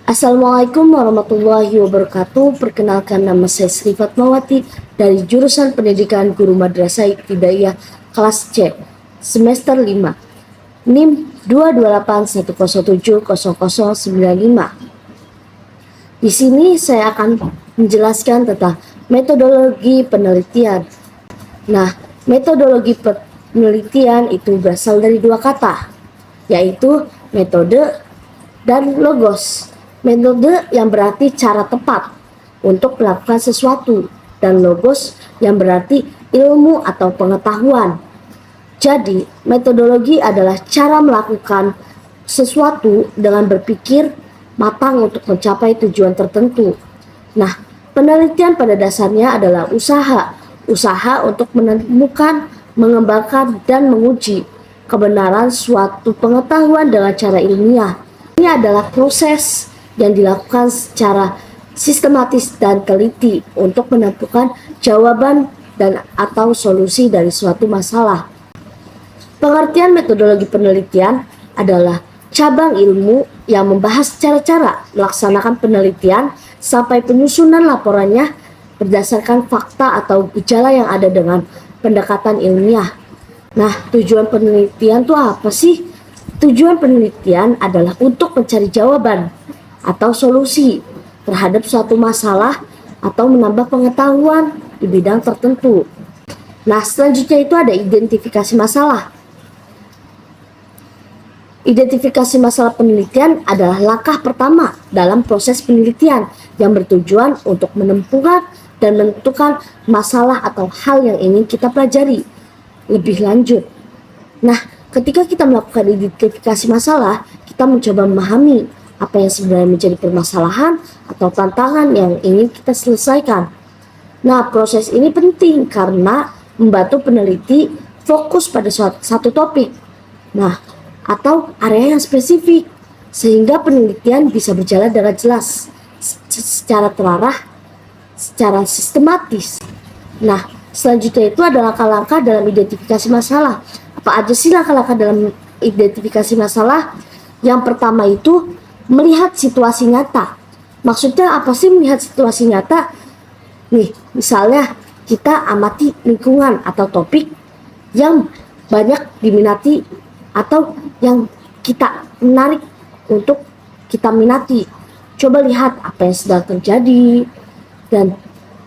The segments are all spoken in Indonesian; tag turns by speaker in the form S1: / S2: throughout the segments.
S1: Assalamualaikum warahmatullahi wabarakatuh. Perkenalkan, nama saya Sri Fatmawati dari jurusan Pendidikan Guru Madrasah Ibtidaiyah kelas C, semester 5, NIM 22810700095. Di sini saya akan menjelaskan tentang metodologi penelitian. Nah, metodologi penelitian itu berasal dari dua kata, yaitu metode dan logos. Metode yang berarti cara tepat untuk melakukan sesuatu, dan logos yang berarti ilmu atau pengetahuan. Jadi, metodologi adalah cara melakukan sesuatu dengan berpikir matang untuk mencapai tujuan tertentu. Nah, penelitian pada dasarnya adalah usaha untuk menemukan, mengembangkan, dan menguji kebenaran suatu pengetahuan dengan cara ilmiah. Ini adalah proses yang dilakukan secara sistematis dan teliti untuk menemukan jawaban dan atau solusi dari suatu masalah. Pengertian metodologi penelitian adalah cabang ilmu yang membahas cara-cara melaksanakan penelitian sampai penyusunan laporannya berdasarkan fakta atau gejala yang ada dengan pendekatan ilmiah. Nah, tujuan penelitian itu apa sih? Tujuan penelitian adalah untuk mencari jawaban atau solusi terhadap suatu masalah atau menambah pengetahuan di bidang tertentu. Nah, selanjutnya itu ada identifikasi masalah. Identifikasi masalah penelitian adalah langkah pertama dalam proses penelitian yang bertujuan untuk menemukan dan menentukan masalah atau hal yang ingin kita pelajari lebih lanjut. Nah, ketika kita melakukan identifikasi masalah, kita mencoba memahami apa yang sebenarnya menjadi permasalahan atau tantangan yang ingin kita selesaikan. Nah, proses ini penting karena membantu peneliti fokus pada satu topik, atau area yang spesifik, sehingga penelitian bisa berjalan dengan jelas, secara terarah, secara sistematis. Nah, selanjutnya itu adalah langkah-langkah dalam identifikasi masalah. Apa aja sih langkah-langkah dalam identifikasi masalah? Yang pertama itu melihat situasi nyata. Maksudnya apa sih melihat situasi nyata? Nih, misalnya kita amati lingkungan atau topik yang banyak diminati atau yang kita menarik untuk kita minati. Coba lihat apa yang sedang terjadi dan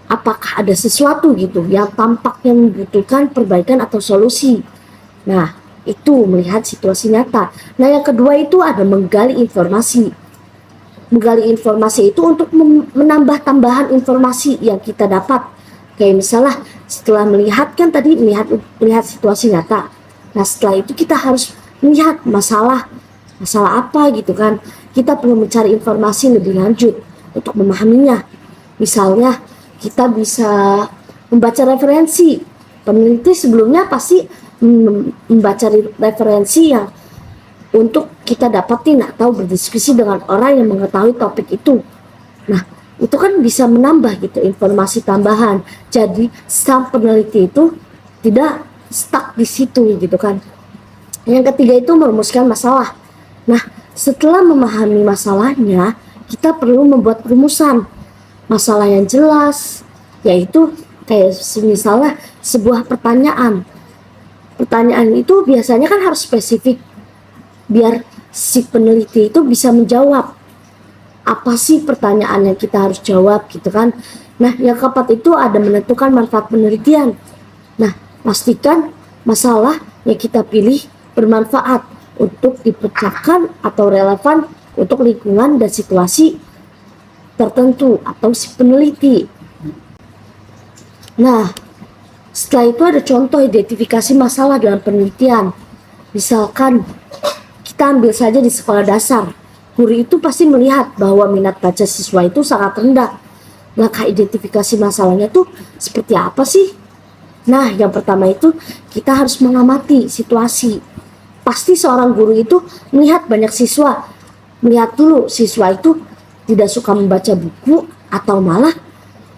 S1: apakah ada sesuatu gitu yang tampaknya membutuhkan perbaikan atau solusi. Nah, itu melihat situasi nyata. Nah, yang kedua itu ada menggali informasi. Menggali informasi itu untuk menambah tambahan informasi yang kita dapat. Kayak misalnya setelah melihat situasi nyata. Nah, setelah itu kita harus melihat masalah apa gitu kan. Kita perlu mencari informasi lebih lanjut untuk memahaminya. Misalnya kita bisa membaca referensi. Peneliti sebelumnya pasti membaca referensi yang untuk kita dapatin atau berdiskusi dengan orang yang mengetahui topik itu. Nah, itu kan bisa menambah gitu informasi tambahan. Jadi sang peneliti itu tidak stuck di situ gitu kan. Yang ketiga itu merumuskan masalah. Nah, setelah memahami masalahnya, kita perlu membuat rumusan masalah yang jelas, yaitu kayak misalnya sebuah pertanyaan. Pertanyaan itu biasanya kan harus spesifik biar si peneliti itu bisa menjawab apa sih pertanyaan yang kita harus jawab gitu kan. Nah, yang keempat itu ada menentukan manfaat penelitian. Nah, pastikan masalah yang kita pilih bermanfaat untuk dipecahkan atau relevan untuk lingkungan dan situasi tertentu atau si peneliti. Nah, setelah itu ada contoh identifikasi masalah dalam penelitian. Misalkan kita ambil saja di sekolah dasar, guru itu pasti melihat bahwa minat baca siswa itu sangat rendah. Langkah identifikasi masalahnya tuh seperti apa sih? Nah, yang pertama itu kita harus mengamati situasi. Pasti seorang guru itu melihat banyak siswa. Melihat dulu siswa itu tidak suka membaca buku atau malah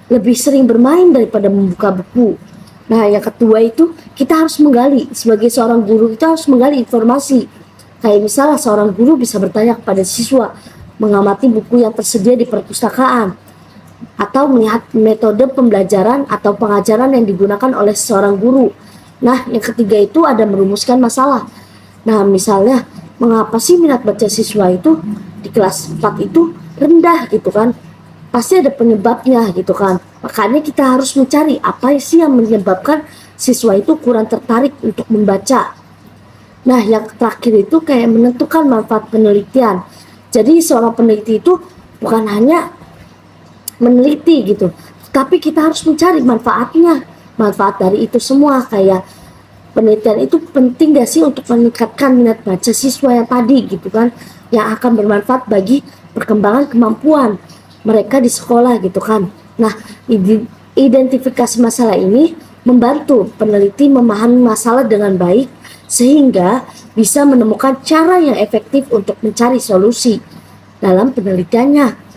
S1: lebih sering bermain daripada membuka buku. Nah, yang kedua itu kita harus menggali. Sebagai seorang guru kita harus menggali informasi. Kayak misalnya seorang guru bisa bertanya kepada siswa, mengamati buku yang tersedia di perpustakaan, atau melihat metode pembelajaran atau pengajaran yang digunakan oleh seorang guru. Nah, yang ketiga itu ada merumuskan masalah. Nah, misalnya, mengapa sih minat baca siswa itu di kelas 4 itu rendah gitu kan? Pasti ada penyebabnya gitu kan. Makanya kita harus mencari apa sih yang menyebabkan siswa itu kurang tertarik untuk membaca. Nah, yang terakhir itu kayak menentukan manfaat penelitian. Jadi seorang peneliti itu bukan hanya meneliti gitu, tapi kita harus mencari manfaatnya. Manfaat dari itu semua, kayak penelitian itu penting gak sih untuk meningkatkan minat baca siswa yang tadi gitu kan, yang akan bermanfaat bagi perkembangan kemampuan mereka di sekolah gitu kan. Nah, identifikasi masalah ini membantu peneliti memahami masalah dengan baik sehingga bisa menemukan cara yang efektif untuk mencari solusi dalam penelitiannya.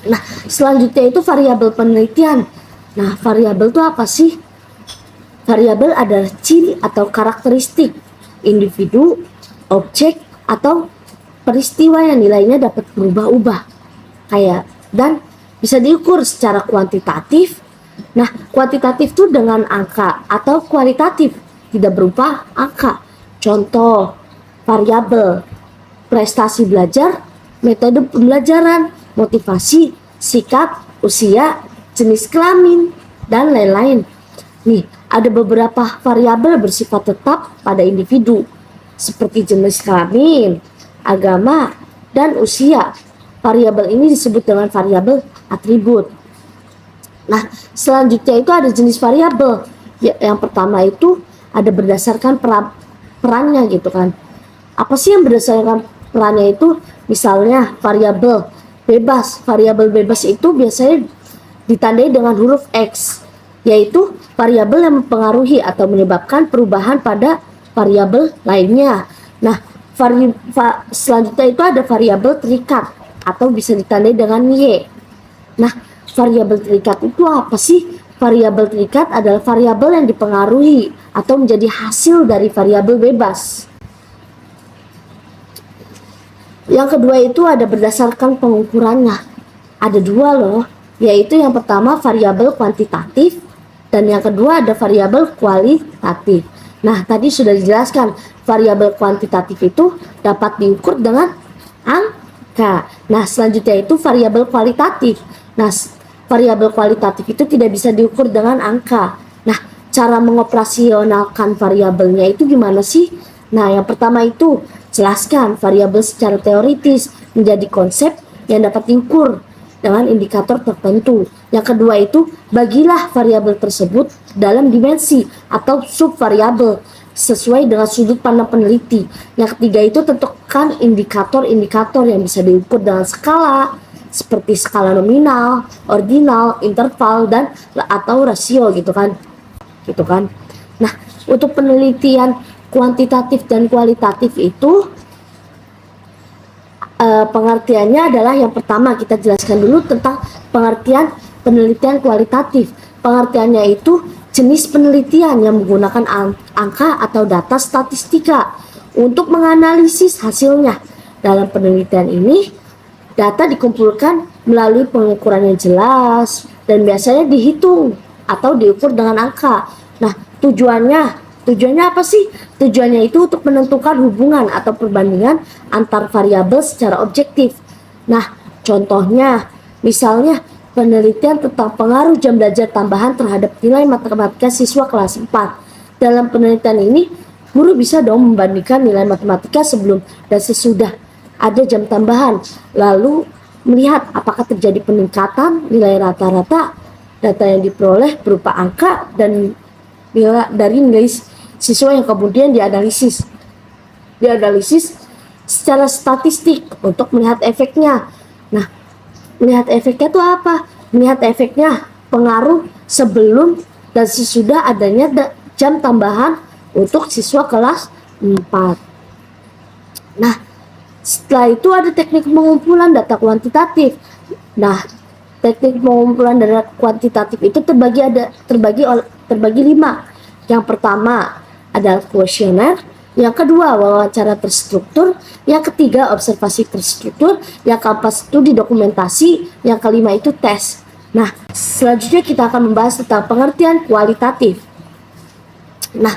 S1: Nah, selanjutnya itu variabel penelitian. Nah, variabel itu apa sih? Variabel adalah ciri atau karakteristik individu, objek, atau peristiwa yang nilainya dapat berubah-ubah. Kayak dan bisa diukur secara kuantitatif. Nah, kuantitatif itu dengan angka, atau kualitatif tidak berupa angka. Contoh variabel prestasi belajar, metode pembelajaran, motivasi, sikap, usia, jenis kelamin, dan lain-lain. Nih, ada beberapa variabel bersifat tetap pada individu, seperti jenis kelamin, agama, dan usia. Variabel ini disebut dengan variabel atribut. Nah, selanjutnya itu ada jenis variabel. Yang pertama itu ada berdasarkan perannya gitu kan. Apa sih yang berdasarkan perannya itu? Misalnya variabel bebas. Variabel bebas itu biasanya ditandai dengan huruf X, yaitu variabel yang mempengaruhi atau menyebabkan perubahan pada variabel lainnya. Nah, selanjutnya itu ada variabel terikat atau bisa ditandai dengan Y. Nah, variabel terikat itu apa sih? Variabel terikat adalah variabel yang dipengaruhi atau menjadi hasil dari variabel bebas. Yang kedua itu ada berdasarkan pengukurannya. Ada dua loh, yaitu yang pertama variabel kuantitatif dan yang kedua ada variabel kualitatif. Nah, tadi sudah dijelaskan, variabel kuantitatif itu dapat diukur dengan angka. Nah, selanjutnya itu variabel kualitatif. Nah, variabel kualitatif itu tidak bisa diukur dengan angka. Nah, cara mengoperasionalkan variabelnya itu gimana sih? Nah, yang pertama itu jelaskan variabel secara teoritis menjadi konsep yang dapat diukur dengan indikator tertentu. Yang kedua itu bagilah variabel tersebut dalam dimensi atau subvariabel sesuai dengan sudut pandang peneliti. Yang ketiga itu tentukan indikator-indikator yang bisa diukur dengan skala seperti skala nominal, ordinal, interval, dan atau rasio gitu kan. Nah, untuk penelitian kuantitatif dan kualitatif itu pengertiannya adalah yang pertama kita jelaskan dulu tentang pengertian penelitian kualitatif. Pengertiannya itu jenis penelitian yang menggunakan angka atau data statistika untuk menganalisis hasilnya. Dalam penelitian ini, data dikumpulkan melalui pengukuran yang jelas dan biasanya dihitung atau diukur dengan angka. Nah, tujuannya apa sih? Tujuannya itu untuk menentukan hubungan atau perbandingan antar variabel secara objektif. Nah, contohnya misalnya penelitian tentang pengaruh jam belajar tambahan terhadap nilai matematika siswa kelas 4. Dalam penelitian ini, guru bisa dong membandingkan nilai matematika sebelum dan sesudah ada jam tambahan, lalu melihat apakah terjadi peningkatan nilai rata-rata. Data yang diperoleh berupa angka dan dari nilai siswa yang kemudian dianalisis secara statistik untuk melihat efeknya. Nah, melihat efeknya itu apa? Melihat efeknya pengaruh sebelum dan sesudah adanya jam tambahan untuk siswa kelas 4. Nah, setelah itu ada teknik pengumpulan data kuantitatif. Nah, teknik pengumpulan data kuantitatif itu terbagi 5. Yang pertama adalah kuesioner, Yang kedua, wawancara terstruktur. Yang ketiga, observasi terstruktur. Yang keempat itu didokumentasi. Yang kelima itu tes. Nah, selanjutnya kita akan membahas tentang pengertian kualitatif. Nah,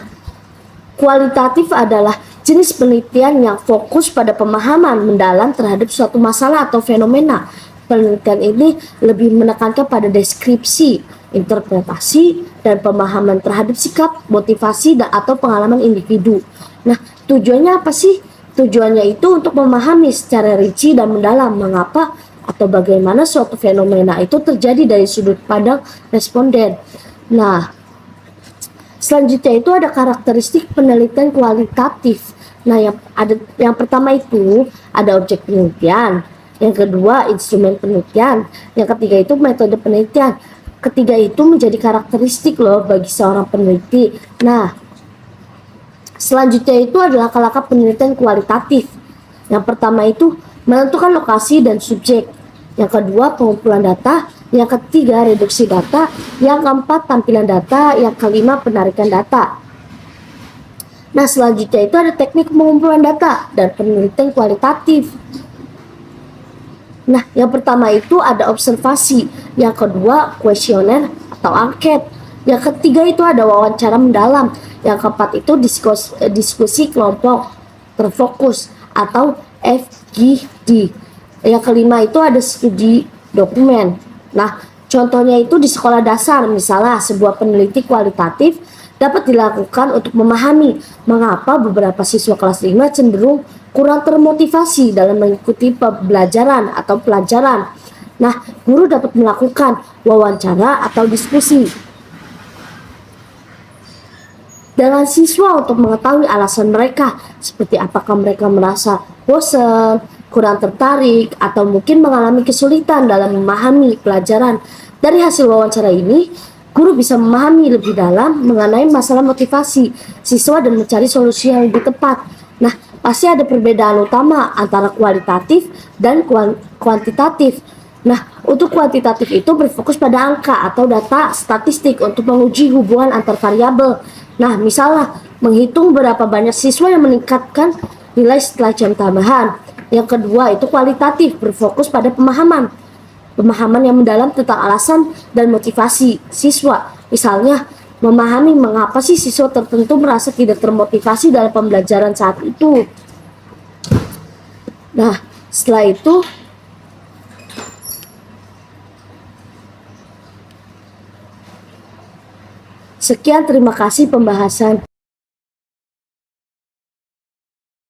S1: kualitatif adalah jenis penelitian yang fokus pada pemahaman mendalam terhadap suatu masalah atau fenomena. Penelitian ini lebih menekankan pada deskripsi, interpretasi, dan pemahaman terhadap sikap, motivasi, dan atau pengalaman individu. Nah, tujuannya apa sih? Tujuannya itu untuk memahami secara rinci dan mendalam mengapa atau bagaimana suatu fenomena itu terjadi dari sudut pandang responden. Nah, selanjutnya itu ada karakteristik penelitian kualitatif. Nah, yang pertama itu ada objek penelitian, yang kedua instrumen penelitian, yang ketiga itu metode penelitian. Ketiga itu menjadi karakteristik loh bagi seorang peneliti. Nah, selanjutnya itu adalah langkah-langkah penelitian kualitatif. Yang pertama itu menentukan lokasi dan subjek. Yang kedua pengumpulan data. Yang ketiga reduksi data. Yang keempat tampilan data. Yang kelima penarikan data. Nah, selanjutnya itu ada teknik pengumpulan data dan penelitian kualitatif. Nah, yang pertama itu ada observasi. Yang kedua kuesioner atau angket. Yang ketiga itu ada wawancara mendalam. Yang keempat itu diskusi kelompok terfokus atau FGD. Yang kelima itu ada studi dokumen. Nah, contohnya itu di sekolah dasar, misalnya sebuah peneliti kualitatif dapat dilakukan untuk memahami mengapa beberapa siswa kelas 5 cenderung kurang termotivasi dalam mengikuti pembelajaran atau pelajaran. Nah, guru dapat melakukan wawancara atau diskusi dengan siswa untuk mengetahui alasan mereka, seperti apakah mereka merasa bosan, kurang tertarik, atau mungkin mengalami kesulitan dalam memahami pelajaran. Dari hasil wawancara ini, guru bisa memahami lebih dalam mengenai masalah motivasi siswa dan mencari solusi yang lebih tepat. Nah, pasti ada perbedaan utama antara kualitatif dan kuantitatif. Nah, untuk kuantitatif itu berfokus pada angka atau data statistik untuk menguji hubungan antar variabel. Nah, misalnya menghitung berapa banyak siswa yang meningkatkan nilai setelah jam tambahan. Yang kedua itu kualitatif, berfokus pada pemahaman yang mendalam tentang alasan dan motivasi siswa. Misalnya, memahami mengapa sih siswa tertentu merasa tidak termotivasi dalam pembelajaran saat itu. Nah, setelah itu sekian, terima kasih pembahasan